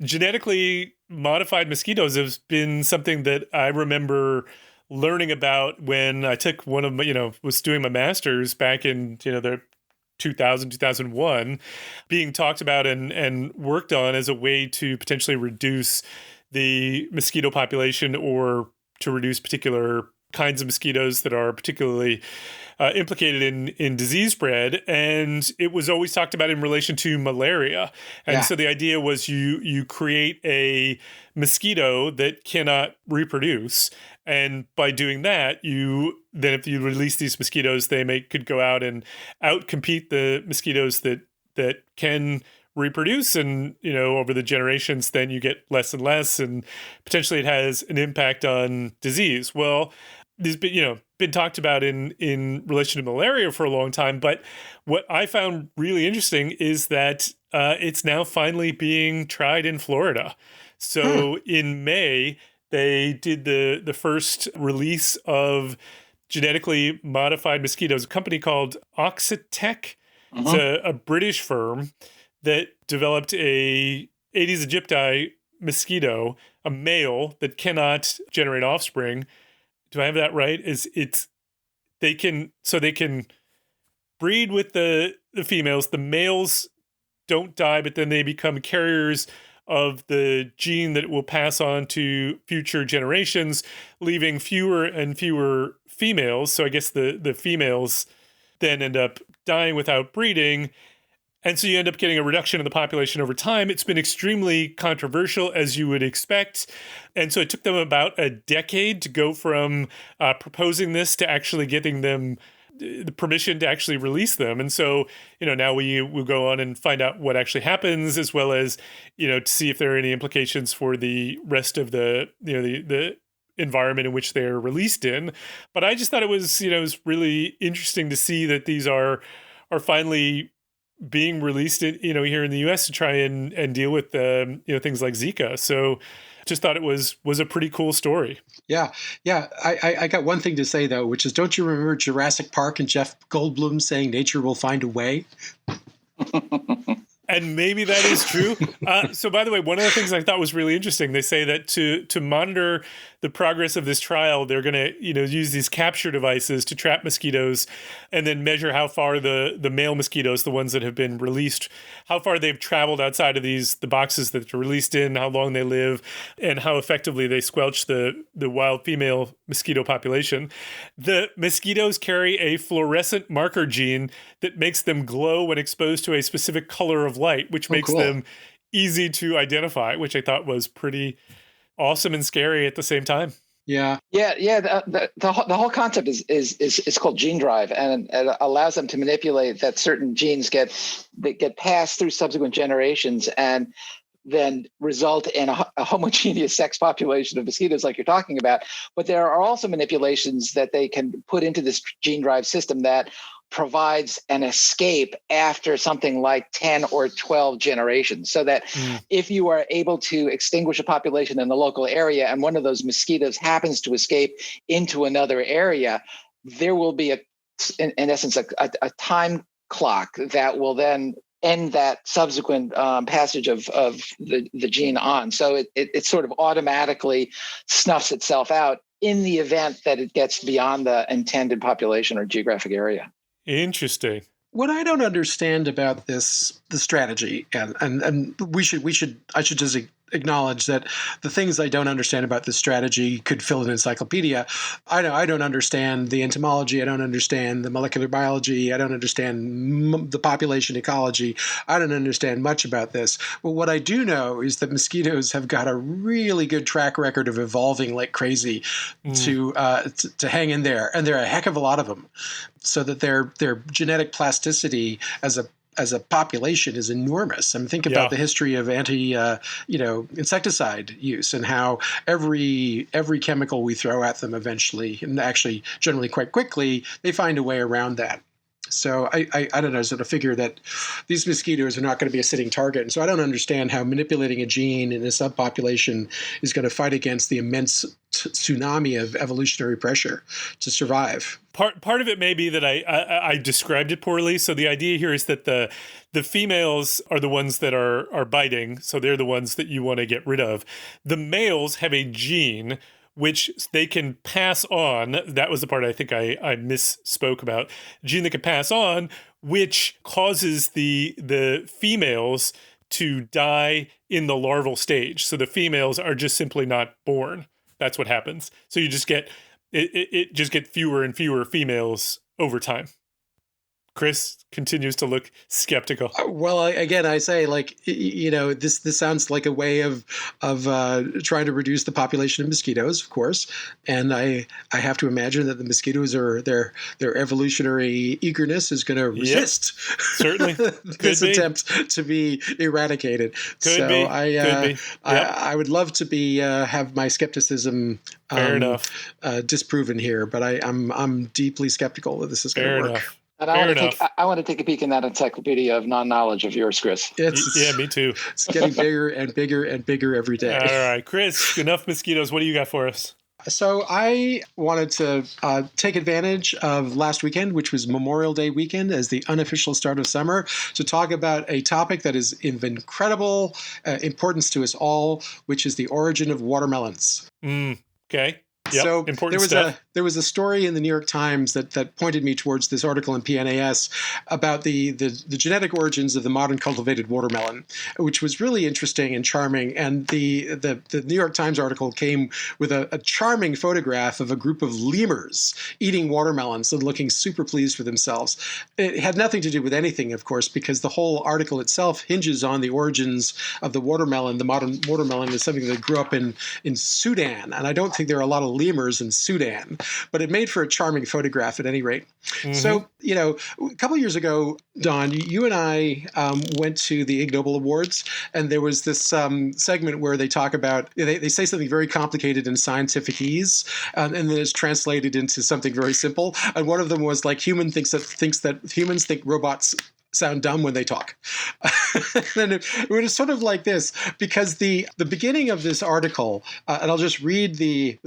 genetically modified mosquitoes has been something that I remember learning about when I took one of my was doing my master's back in the 2000, 2001, being talked about and worked on as a way to potentially reduce the mosquito population or to reduce particular kinds of mosquitoes that are particularly implicated in disease spread. And it was always talked about in relation to malaria. And so the idea was you create a mosquito that cannot reproduce. And by doing that, then if you release these mosquitoes, they could go out and outcompete the mosquitoes that can reproduce. And, over the generations, then you get less and less, and potentially it has an impact on disease. Well, this been talked about in relation to malaria for a long time. But what I found really interesting is that it's now finally being tried in Florida. So in May, they did the first release of genetically modified mosquitoes. A company called Oxitec. It's a British firm that developed a Aedes aegypti mosquito, a male that cannot generate offspring. Do I have that right? They can breed with the females. The males don't die, but then they become carriers of the gene that will pass on to future generations, leaving fewer and fewer females. So I guess the females then end up dying without breeding. And so you end up getting a reduction in the population over time. It's been extremely controversial, as you would expect. And so it took them about a decade to go from proposing this to actually getting them the permission to actually release them. And so, now we will go on and find out what actually happens, as well as, to see if there are any implications for the rest of the environment in which they're released in. But I just thought it was, it was really interesting to see that these are finally being released in, here in the US to try and deal with things like Zika. So just thought it was a pretty cool story. Yeah. I got one thing to say though, which is, don't you remember Jurassic Park and Jeff Goldblum saying nature will find a way? And maybe that is true. So, by the way, one of the things I thought was really interesting, they say that to monitor the progress of this trial, they're going to use these capture devices to trap mosquitoes, and then measure how far the male mosquitoes, the ones that have been released, how far they've traveled outside of the boxes that they're released in, how long they live, and how effectively they squelch the wild female mosquito population. The mosquitoes carry a fluorescent marker gene that makes them glow when exposed to a specific color of light, which makes them easy to identify, which I thought was pretty awesome and scary at the same time. Yeah. The whole concept is called gene drive, and it allows them to manipulate that certain genes get passed through subsequent generations and then result in a homogeneous sex population of mosquitoes like you're talking about. But there are also manipulations that they can put into this gene drive system that provides an escape after something like 10 or 12 generations, so that if you are able to extinguish a population in the local area and one of those mosquitoes happens to escape into another area, there will be in essence a time clock that will then end that subsequent passage of the gene on. So it sort of automatically snuffs itself out in the event that it gets beyond the intended population or geographic area. Interesting. What I don't understand about the strategy, and I should just acknowledge that the things I don't understand about this strategy could fill an encyclopedia. I don't understand the entomology. I don't understand the molecular biology. I don't understand the population ecology. I don't understand much about this. But what I do know is that mosquitoes have got a really good track record of evolving like crazy to hang in there, and there are a heck of a lot of them, so that their genetic plasticity as a population is enormous. I mean, think about the history of insecticide use and how every chemical we throw at them eventually, and actually generally quite quickly, they find a way around that. So I don't know, sort of figure that these mosquitoes are not going to be a sitting target. And so I don't understand how manipulating a gene in a subpopulation is going to fight against the immense tsunami of evolutionary pressure to survive. Part of it may be that I described it poorly. So the idea here is that the females are the ones that are biting. So they're the ones that you want to get rid of. The males have a gene which they can pass on. That was the part I think I misspoke about. Gene that can pass on, which causes the females to die in the larval stage. So the females are just simply not born. That's what happens. So you just get it just get fewer and fewer females over time. Chris continues to look skeptical. Well, again, I say, this sounds like a way of trying to reduce the population of mosquitoes, of course. And I have to imagine that the mosquitoes their evolutionary eagerness is going to resist certainly this attempt to be eradicated. Could be. I would love to have my skepticism disproven here, but I'm deeply skeptical that this is going to work. Enough. And I want to take a peek in that encyclopedia of non-knowledge of yours, Chris. Yeah, me too. It's getting bigger and bigger and bigger every day. All right, Chris, enough mosquitoes. What do you got for us? So I wanted to take advantage of last weekend, which was Memorial Day weekend, as the unofficial start of summer, to talk about a topic that is of incredible importance to us all, which is the origin of watermelons. Okay. Yep, so there was a story in the New York Times that pointed me towards this article in PNAS about the genetic origins of the modern cultivated watermelon, which was really interesting and charming. And the New York Times article came with a charming photograph of a group of lemurs eating watermelons and looking super pleased with themselves. It had nothing to do with anything, of course, because the whole article itself hinges on the origins of the watermelon. The modern watermelon is something that grew up in Sudan, and I don't think there are a lot of lemurs in Sudan, but it made for a charming photograph at any rate. Mm-hmm. So, a couple of years ago, Don, you and I went to the Ig Nobel Awards, and there was this segment where they talk about, they say something very complicated in scientificese, and then it's translated into something very simple. And one of them was like, humans think robots sound dumb when they talk. And it was sort of like this, because the beginning of this article, and I'll just read the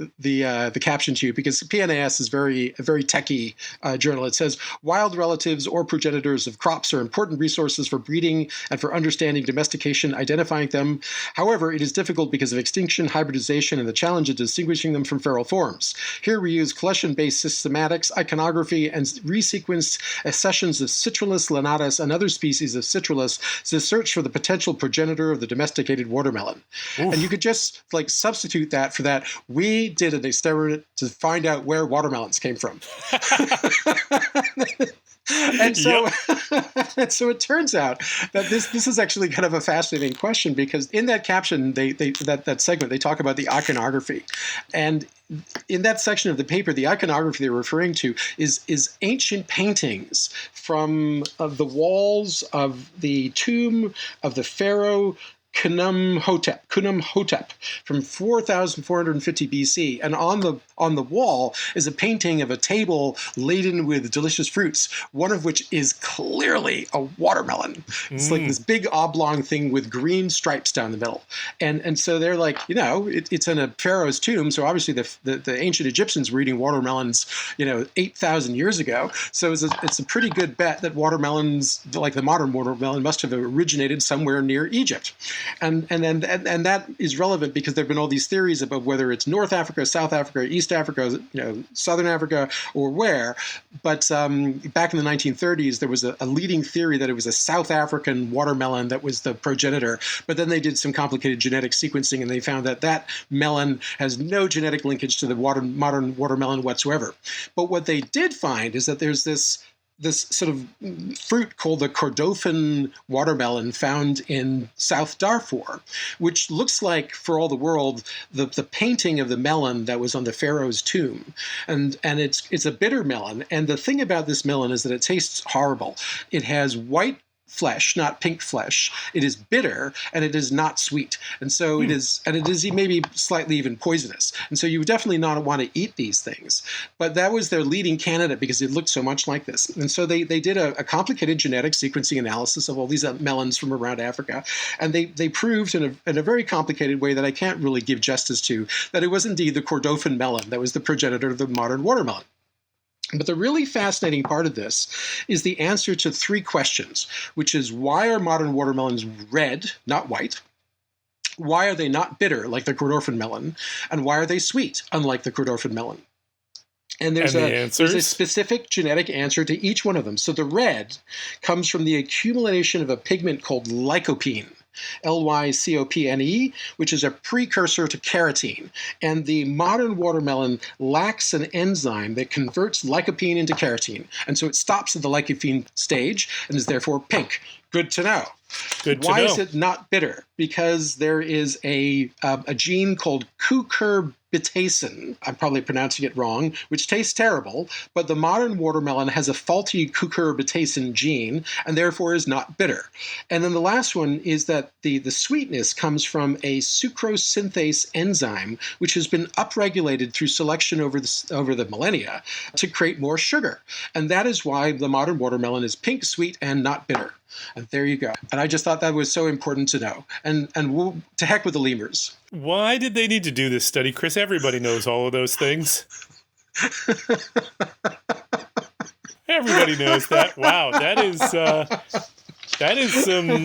caption to you, because PNAS is a very techie journal. It says, wild relatives or progenitors of crops are important resources for breeding and for understanding domestication, identifying them. However, it is difficult because of extinction, hybridization, and the challenge of distinguishing them from feral forms. Here we use collection-based systematics, iconography, and resequenced accessions of Citrullus lanatus and other species of Citrullus to search for the potential progenitor of the domesticated watermelon. Oof. And you could just like substitute that for that. We did an experiment to find out where watermelons came from. And so, and so it turns out that this is actually kind of a fascinating question, because in that caption, that segment, they talk about the iconography. And in that section of the paper, the iconography they're referring to is ancient paintings from the walls of the tomb of the pharaoh Khnum-Hotep from 4,450 BC, and on the wall is a painting of a table laden with delicious fruits, one of which is clearly a watermelon. It's like this big oblong thing with green stripes down the middle, and so they're like, it's in a pharaoh's tomb, so obviously the ancient Egyptians were eating watermelons, 8,000 years ago. So it's a pretty good bet that watermelons, like the modern watermelon, must have originated somewhere near Egypt. And that is relevant because there have been all these theories about whether it's North Africa, South Africa, East Africa, Southern Africa, or where. But back in the 1930s, there was a leading theory that it was a South African watermelon that was the progenitor. But then they did some complicated genetic sequencing, and they found that melon has no genetic linkage to the modern watermelon whatsoever. But what they did find is that there's this sort of fruit called the Kordofan watermelon found in South Darfur, which looks like, for all the world, the painting of the melon that was on the pharaoh's tomb. And it's a bitter melon. And the thing about this melon is that it tastes horrible. It has white flesh, not pink flesh. It is bitter, and it is not sweet. And so it is maybe slightly even poisonous. And so you would definitely not want to eat these things. But that was their leading candidate because it looked so much like this. And so they did a complicated genetic sequencing analysis of all these melons from around Africa. And they proved in a very complicated way that I can't really give justice to, that it was indeed the Kordofan melon that was the progenitor of the modern watermelon. But the really fascinating part of this is the answer to three questions, which is, why are modern watermelons red, not white? Why are they not bitter, like the Kordofan melon? And why are they sweet, unlike the Kordofan melon? And there's a specific genetic answer to each one of them. So the red comes from the accumulation of a pigment called lycopene. Lycopene, which is a precursor to carotene. And the modern watermelon lacks an enzyme that converts lycopene into carotene. And so it stops at the lycopene stage and is therefore pink. Good to know. Why is it not bitter? Because there is a gene called cucurbitacin, I'm probably pronouncing it wrong, which tastes terrible, but the modern watermelon has a faulty cucurbitacin gene and therefore is not bitter. And then the last one is that the sweetness comes from a sucrose synthase enzyme, which has been upregulated through selection over the millennia to create more sugar. And that is why the modern watermelon is pink, sweet, and not bitter. And there you go. And I just thought that was so important to know. And to heck with the lemurs. Why did they need to do this study, Chris? Everybody knows all of those things. Everybody knows that. Wow, that is some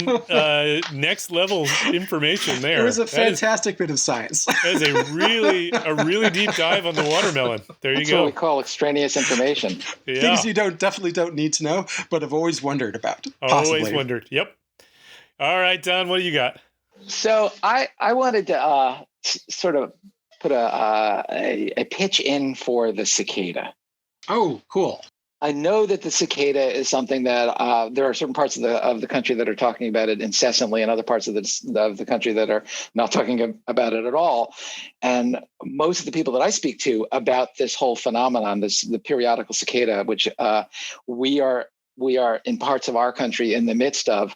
next level information there. It was a fantastic bit of science. That is a really deep dive on the watermelon. There you That's go. what we call extraneous information. Yeah. Things you definitely don't need to know, but have always wondered about. Always possibly. wondered. Yep. All right, Don, what do you got? So I wanted to sort of put a pitch in for the cicada. Oh, cool. I know that the cicada is something that there are certain parts of the country that are talking about it incessantly, and other parts of the country that are not talking about it at all. And most of the people that I speak to about this whole phenomenon, the periodical cicada, which we are in parts of our country in the midst of,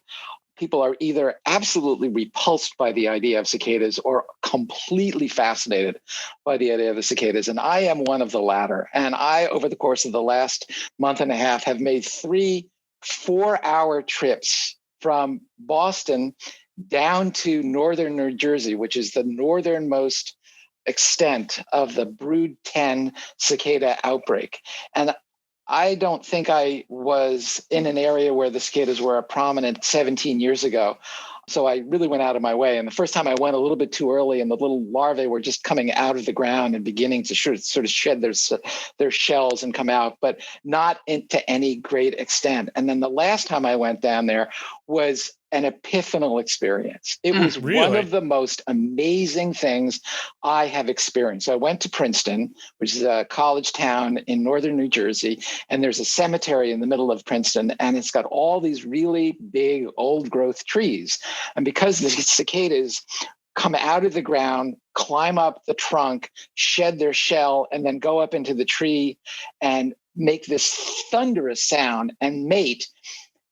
people are either absolutely repulsed by the idea of cicadas or completely fascinated by the idea of the cicadas. And I am one of the latter. And I, over the course of the last month and a half, have made 3 4-hour trips from Boston down to northern New Jersey, which is the northernmost extent of the Brood 10 cicada outbreak. And I don't think I was in an area where the cicadas were prominent 17 years ago. So I really went out of my way. And the first time I went a little bit too early, and the little larvae were just coming out of the ground and beginning to sort of shed their shells and come out, but not to any great extent. And then the last time I went down there was an epiphanal experience. It was one of the most amazing things I have experienced. So I went to Princeton, which is a college town in northern New Jersey, and there's a cemetery in the middle of Princeton, and it's got all these really big old growth trees. And because the cicadas come out of the ground, climb up the trunk, shed their shell, and then go up into the tree and make this thunderous sound and mate,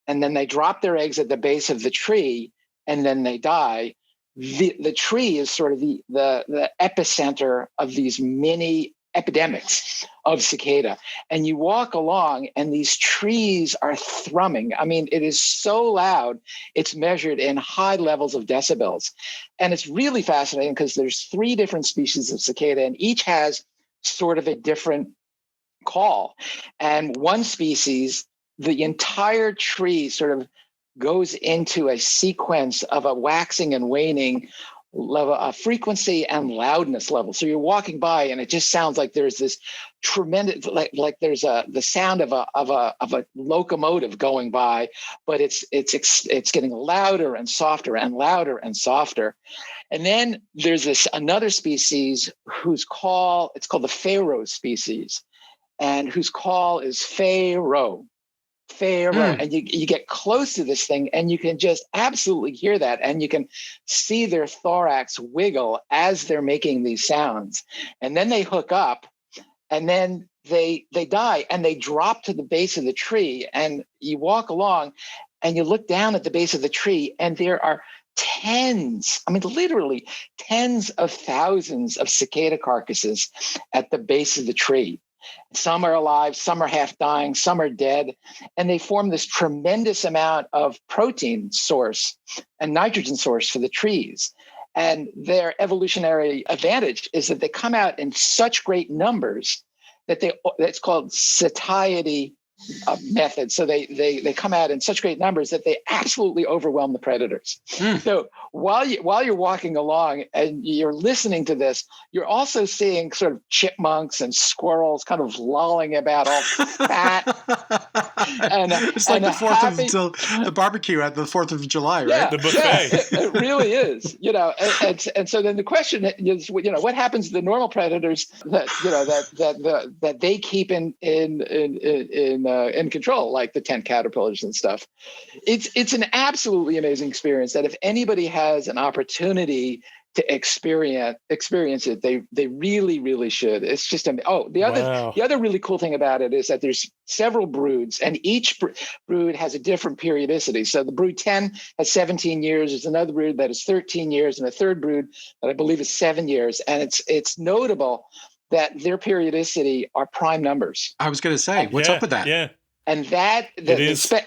and then they drop their eggs at the base of the tree, and then they die. The tree is sort of the epicenter of these mini epidemics of cicada. And you walk along, and these trees are thrumming. I mean, it is so loud, it's measured in high levels of decibels. And it's really fascinating because there's 3 different species of cicada, and each has sort of a different call. And one species, the entire tree sort of goes into a sequence of a waxing and waning level, a frequency and loudness level. So you're walking by, and it just sounds like there's this tremendous, like there's the sound of a locomotive going by, but it's getting louder and softer and louder and softer. And then there's another species whose call, it's called the Pharaoh species, and whose call is Pharaoh. And you get close to this thing, and you can just absolutely hear that, and you can see their thorax wiggle as they're making these sounds. And then they hook up, and then they die, and they drop to the base of the tree. And you walk along, and you look down at the base of the tree, and there are literally tens of thousands of cicada carcasses at the base of the tree. Some are alive, some are half dying, some are dead, and they form this tremendous amount of protein source and nitrogen source for the trees. And their evolutionary advantage is that they come out in such great numbers that it's called satiety method. So they come out in such great numbers that they absolutely overwhelm the predators. So while you're walking along and you're listening to this, you're also seeing sort of chipmunks and squirrels kind of lolling about all fat. And it's like the barbecue at the 4th of July, right? Yeah, the buffet. Yeah, it really is. And so then the question is, what happens to the normal predators that they keep in control, like the tent caterpillars and stuff. It's an absolutely amazing experience that if anybody has an opportunity to experience it, they really, really should. It's just the other really cool thing about it is that there's several broods, and each brood has a different periodicity. So the brood 10 has 17 years. There's another brood that is 13 years, and a third brood that I believe is 7 years. And it's notable that their periodicity are prime numbers. I was going to say, what's up with that? Yeah. And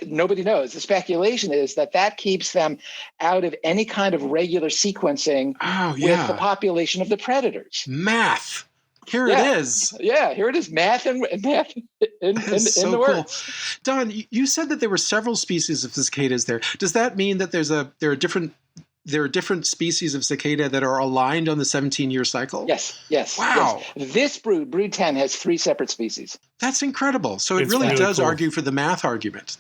nobody knows. The speculation is that keeps them out of any kind of regular sequencing with the population of the predators. Math. Here it is. Yeah, here it is. Math and math in so the cool. words. Don, you said that there were several species of cicadas there. Does that mean that there are different species of cicada that are aligned on the 17-year cycle? Yes. Wow. Yes. This brood 10 has 3 separate species. That's incredible. So it really does argue for the math argument.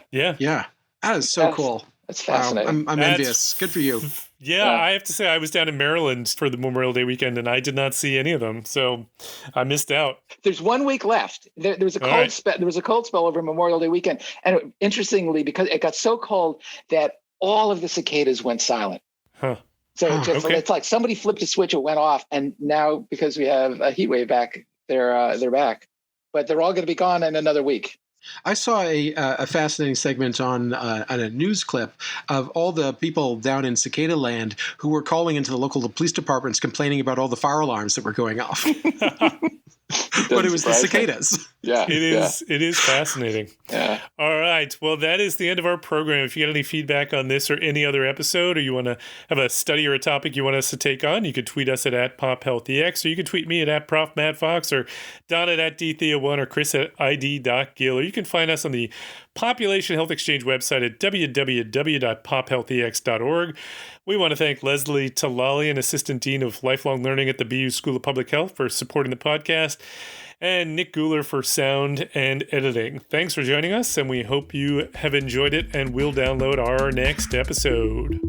Yeah. That is so cool. That's fascinating. Wow. I'm envious. Good for you. Yeah, I have to say I was down in Maryland for the Memorial Day weekend, and I did not see any of them, so I missed out. There's 1 week left. There was a cold spell. There was a cold spell over Memorial Day weekend, and interestingly, because it got so cold that all of the cicadas went silent. Huh. So it's like somebody flipped a switch, it went off, and now because we have a heat wave back, they're back. But they're all going to be gone in another week. I saw a fascinating segment on a news clip of all the people down in cicada land who were calling into the local police departments complaining about all the fire alarms that were going off. But it was the cicadas. Yeah, it is fascinating. Yeah. All right. Well, that is the end of our program. If you got any feedback on this or any other episode, or you want to have a study or a topic you want us to take on, you could tweet us at @PopHealthEX, or you can tweet me at @ProfMattFox, or Don at @DThea1, or Chris at ID.Gill, or you can find us on the Population Health Exchange website at www.pophealthex.org. We want to thank Leslie Talali, an Assistant Dean of Lifelong Learning at the BU School of Public Health, for supporting the podcast, and Nick Guler for sound and editing. Thanks for joining us, and we hope you have enjoyed it and will download our next episode.